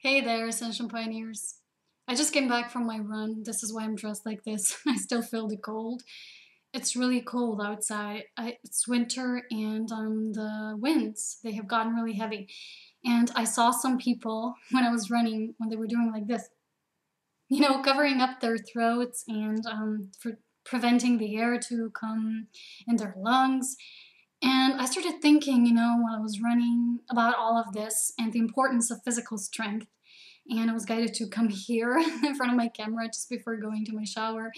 Hey there, Ascension Pioneers. I just came back from my run. This is why I'm dressed like this. I still feel the cold. It's really cold outside. It's winter and the winds, they have gotten really heavy. And I saw some people when I was running, when they were doing like this, covering up their throats and for preventing the air to come in their lungs. And I started thinking, while I was running about all of this and the importance of physical strength. And I was guided to come here in front of my camera just before going to my shower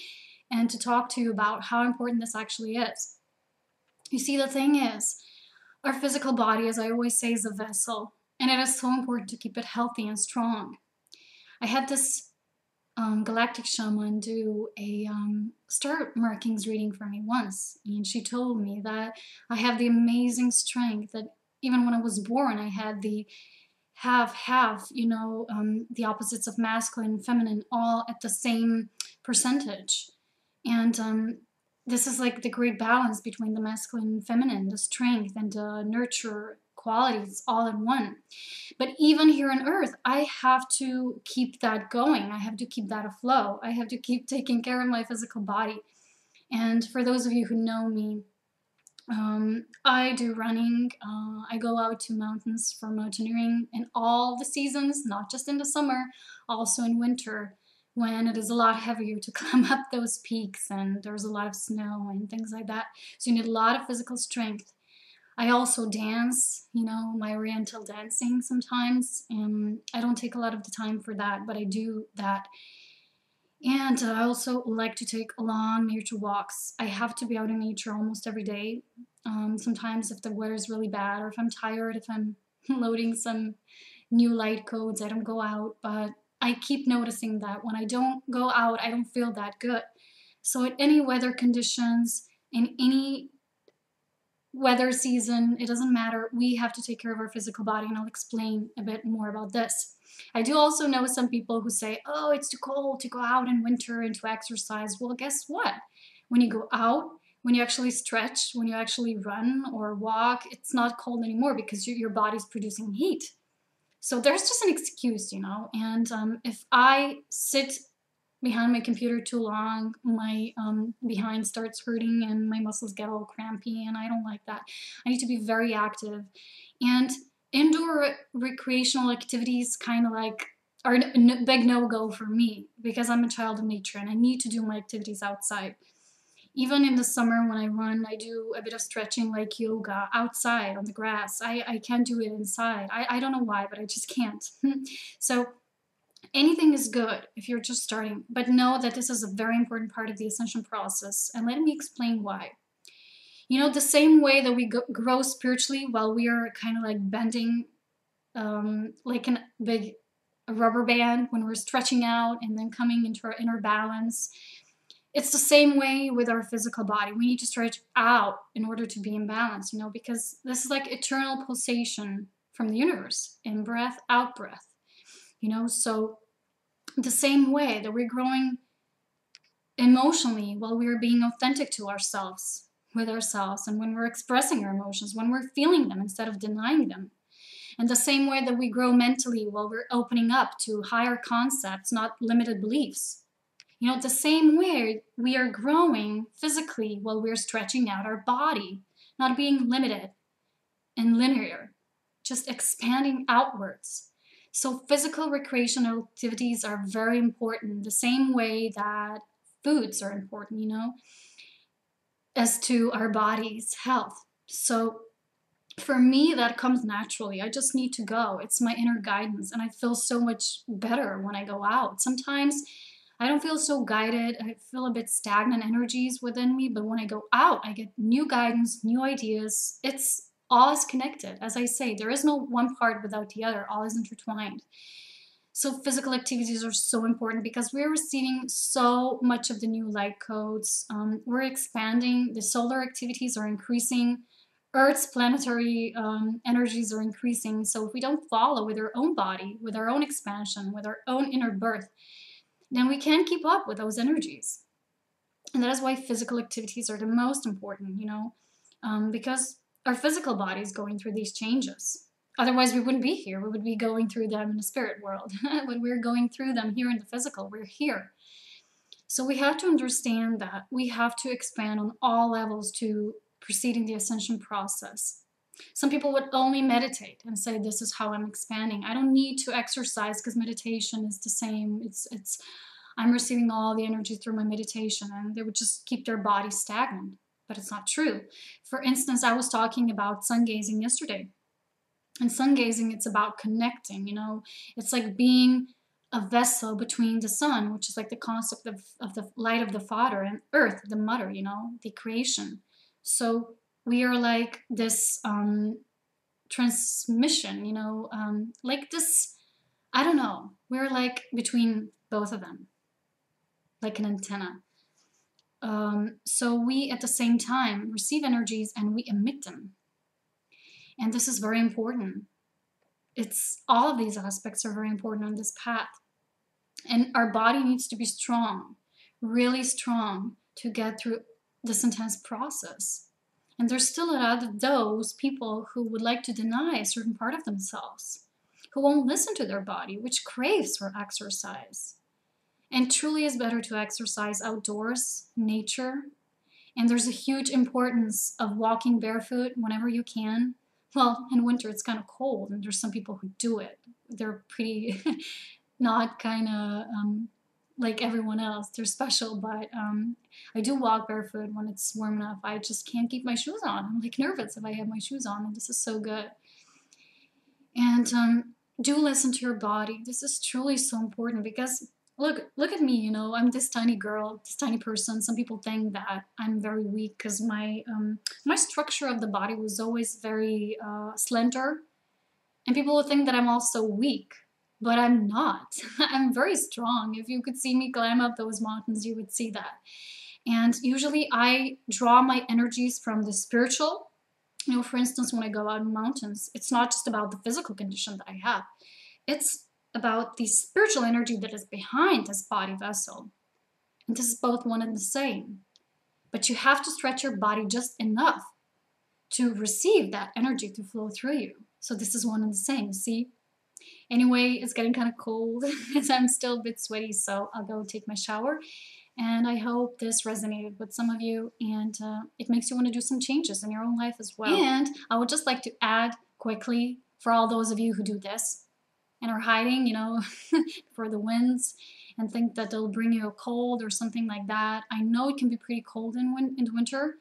and to talk to you about how important this actually is. You see, the thing is, our physical body, as I always say, is a vessel, and it is so important to keep it healthy and strong. I had this galactic shaman do a star markings reading for me once, and she told me that I have the amazing strength that even when I was born, I had the have the opposites of masculine and feminine all at the same percentage. And this is like the great balance between the masculine and feminine, the strength and the nurture qualities all in one. But even here on earth, I have to keep that going. I have to keep that afloat. I have to keep taking care of my physical body. And for those of you who know me, I do running. I go out to mountains for mountaineering in all the seasons, not just in the summer, also in winter, when it is a lot heavier to climb up those peaks and there's a lot of snow and things like that. So you need a lot of physical strength. I also dance, my oriental dancing sometimes, and I don't take a lot of the time for that, but I do that. And I also like to take long nature walks. I have to be out in nature almost every day. Sometimes if the weather is really bad or if I'm tired, if I'm loading some new light codes, I don't go out. But I keep noticing that when I don't go out, I don't feel that good. So at any weather conditions, in any weather season, it doesn't matter. We have to take care of our physical body, and I'll explain a bit more about this. I do also know some people who say, oh, it's too cold to go out in winter and to exercise. Well, guess what? When you go out, when you actually stretch, when you actually run or walk, it's not cold anymore because your body's producing heat. So there's just an excuse, and if I sit behind my computer too long, my behind starts hurting and my muscles get all crampy, and I don't like that. I need to be very active. And indoor recreational activities kind of like are a big no-go for me because I'm a child of nature and I need to do my activities outside. Even in the summer when I run, I do a bit of stretching like yoga outside on the grass. I can't do it inside. I don't know why, but I just can't. So anything is good if you're just starting, but know that this is a very important part of the ascension process, and let me explain why. The same way that we grow spiritually while we are kind of like bending like a big rubber band when we're stretching out and then coming into our inner balance. It's the same way with our physical body. We need to stretch out in order to be in balance, because this is like eternal pulsation from the universe, in breath, out breath, so the same way that we're growing emotionally while we're being authentic to ourselves, with ourselves, and when we're expressing our emotions, when we're feeling them instead of denying them. And the same way that we grow mentally while we're opening up to higher concepts, not limited beliefs. The same way we are growing physically while we're stretching out our body, not being limited and linear, just expanding outwards. So physical recreational activities are very important, the same way that foods are important, as to our body's health. So for me, that comes naturally. I just need to go. It's my inner guidance, and I feel so much better when I go out. Sometimes I don't feel so guided. I feel a bit stagnant energies within me, but when I go out, I get new guidance, new ideas. It's all is connected. As I say, there is no one part without the other. All is intertwined. So physical activities are so important because we're receiving so much of the new light codes. We're expanding. The solar activities are increasing. Earth's planetary energies are increasing. So if we don't follow with our own body, with our own expansion, with our own inner birth, then we can't keep up with those energies. And that is why physical activities are the most important, because our physical body is going through these changes. Otherwise, we wouldn't be here. We would be going through them in the spirit world. When we're going through them here in the physical, we're here. So we have to understand that we have to expand on all levels to proceed in the ascension process. Some people would only meditate and say, this is how I'm expanding. I don't need to exercise because meditation is the same. I'm receiving all the energy through my meditation, and they would just keep their body stagnant. But it's not true. For instance, I was talking about sun gazing yesterday. And sun gazing, it's about connecting, it's like being a vessel between the sun, which is like the concept of the light of the Father, and earth, the mother, the creation. So we are like this transmission, like this, I don't know, we're like between both of them, like an antenna. So we at the same time receive energies and we emit them. And this is very important. All of these aspects are very important on this path. And our body needs to be strong, really strong, to get through this intense process. And there's still a lot of those people who would like to deny a certain part of themselves, who won't listen to their body, which craves for exercise. And truly is better to exercise outdoors, nature. And there's a huge importance of walking barefoot whenever you can. Well, in winter it's kind of cold, and there's some people who do it. They're pretty not kind of like everyone else. They're special, but I do walk barefoot when it's warm enough. I just can't keep my shoes on. I'm like nervous if I have my shoes on, and this is so good. And do listen to your body. This is truly so important because look at me, I'm this tiny girl, this tiny person. Some people think that I'm very weak because my structure of the body was always very slender. And people will think that I'm also weak, but I'm not. I'm very strong. If you could see me climb up those mountains, you would see that. And usually I draw my energies from the spiritual. For instance, when I go out in mountains, it's not just about the physical condition that I have. It's about the spiritual energy that is behind this body vessel. And this is both one and the same. But you have to stretch your body just enough to receive that energy to flow through you. So this is one and the same, see? Anyway, it's getting kind of cold as I'm still a bit sweaty, so I'll go take my shower. And I hope this resonated with some of you, and it makes you want to do some changes in your own life as well. And I would just like to add quickly, for all those of you who do this, and are hiding, for the winds, and think that they'll bring you a cold or something like that. I know it can be pretty cold in the winter.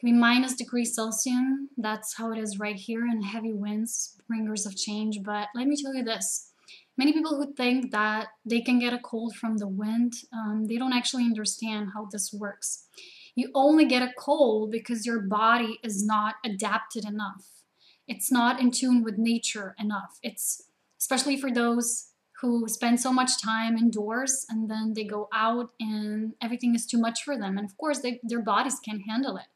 It can be -°C. That's how it is right here, and heavy winds, bringers of change. But let me tell you this. Many people who think that they can get a cold from the wind, they don't actually understand how this works. You only get a cold because your body is not adapted enough. It's not in tune with nature enough. It's especially for those who spend so much time indoors and then they go out and everything is too much for them. And of course, their bodies can't handle it.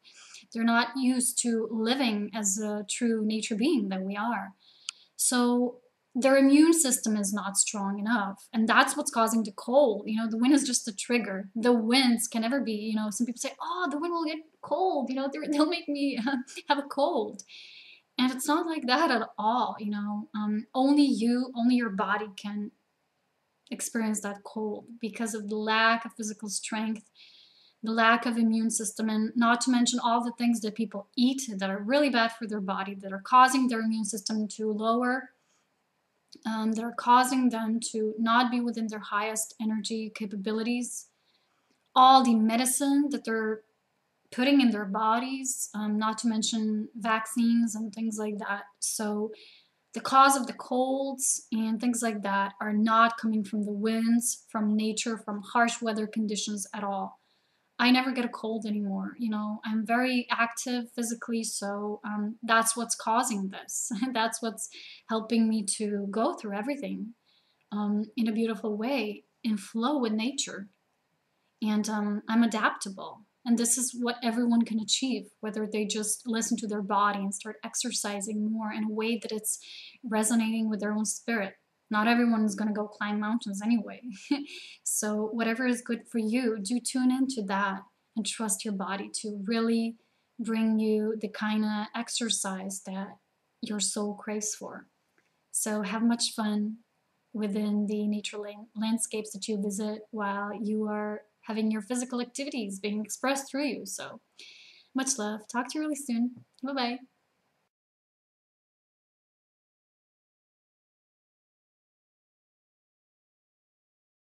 They're not used to living as a true nature being that we are. So their immune system is not strong enough. And that's what's causing the cold. The wind is just a trigger. The winds can never be, some people say, oh, the wind will get cold. They'll make me have a cold. And it's not like that at all, only your body can experience that cold because of the lack of physical strength, the lack of immune system, and not to mention all the things that people eat that are really bad for their body, that are causing their immune system to lower, that are causing them to not be within their highest energy capabilities. All the medicine that they're putting in their bodies, not to mention vaccines and things like that. So the cause of the colds and things like that are not coming from the winds, from nature, from harsh weather conditions at all. I never get a cold anymore. I'm very active physically, so that's what's causing this. That's what's helping me to go through everything in a beautiful way, in flow with nature. And I'm adaptable. And this is what everyone can achieve, whether they just listen to their body and start exercising more in a way that it's resonating with their own spirit. Not everyone is going to go climb mountains anyway. So whatever is good for you, do tune into that and trust your body to really bring you the kind of exercise that your soul craves for. So have much fun within the nature landscapes that you visit while you are having your physical activities being expressed through you. So much love. Talk to you really soon. Bye bye.